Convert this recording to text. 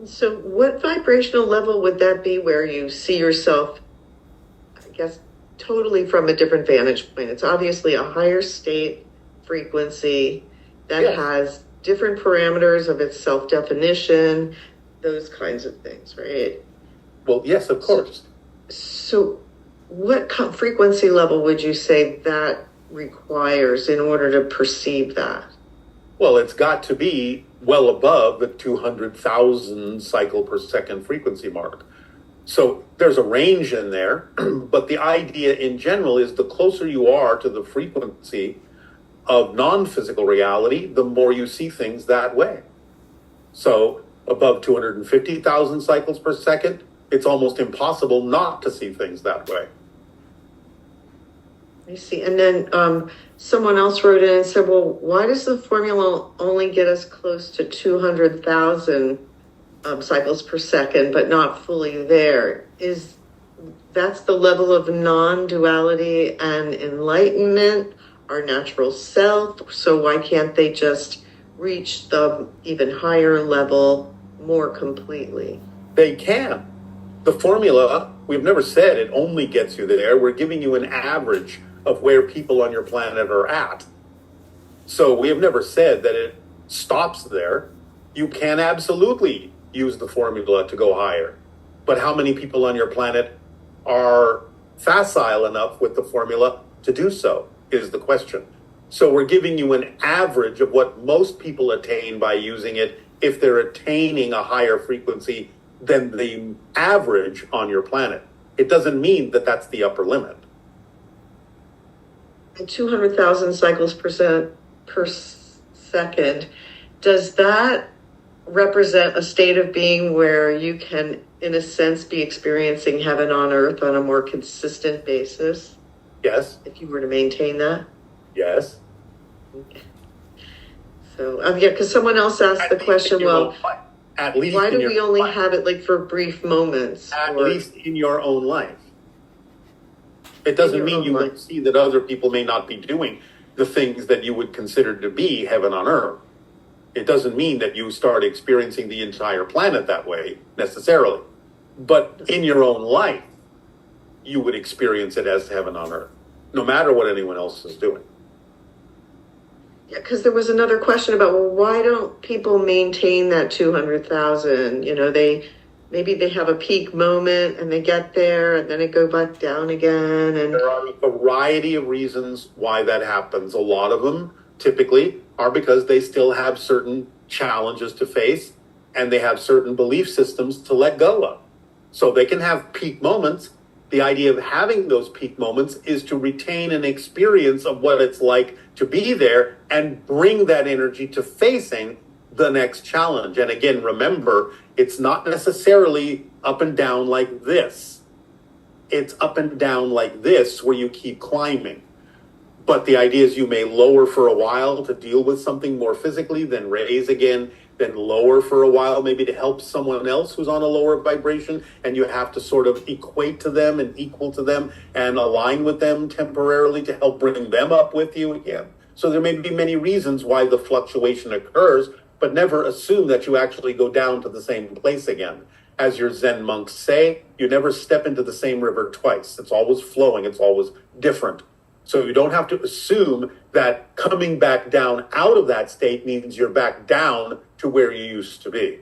So what vibrational level would that be where you see yourself, I guess, totally from a different vantage point? It's obviously a higher state frequency that Yes. has different parameters of its self-definition, those kinds of things, right? Well, yes, of course. So what frequency level would you say that requires in order to perceive that? Well, it's got to be well above the 200,000 cycle per second frequency mark. So there's a range in there, but the idea in general is the closer you are to the frequency of non-physical reality, the more you see things that way. So above 250,000 cycles per second, it's almost impossible not to see things that way. I see. And then someone else wrote in and said, well, why does the formula only get us close to 200,000 cycles per second, but not fully there? That's the level of non-duality and enlightenment, our natural self? So why can't they just reach the even higher level more completely? They can. The formula, we've never said it only gets you there. We're giving you an average of where people on your planet are at. So we have never said that it stops there. You can absolutely use the formula to go higher. But how many people on your planet are facile enough with the formula to do so is the question. So we're giving you an average of what most people attain by using it if they're attaining a higher frequency than the average on your planet. It doesn't mean that that's the upper limit. At 200,000 cycles per second, does that represent a state of being where you can, in a sense, be experiencing heaven on earth on a more consistent basis? Yes. If you were to maintain that? Yes. Okay. So, yeah, because someone else asked the question, well, at least why do we only have it like for brief moments? At least in your own life. It doesn't mean you won't see that other people may not be doing the things that you would consider to be heaven on earth. It doesn't mean that you start experiencing the entire planet that way necessarily. But in your own life, you would experience it as heaven on earth, no matter what anyone else is doing. Yeah, because there was another question about, well, why don't people maintain that 200,000? You know, maybe they have a peak moment and they get there and then it go back down again. And there are a variety of reasons why that happens. A lot of them typically are because they still have certain challenges to face and they have certain belief systems to let go of. So they can have peak moments. The idea of having those peak moments is to retain an experience of what it's like to be there and bring that energy to facing the next challenge. And again, remember, it's not necessarily up and down like this. It's up and down like this where you keep climbing. But the idea is you may lower for a while to deal with something more physically, then raise again, then lower for a while, maybe to help someone else who's on a lower vibration, and you have to sort of equate to them and equal to them and align with them temporarily to help bring them up with you again. So there may be many reasons why the fluctuation occurs, but never assume that you actually go down to the same place again. As your Zen monks say, you never step into the same river twice. It's always flowing. It's always different. So you don't have to assume that coming back down out of that state means you're back down to where you used to be.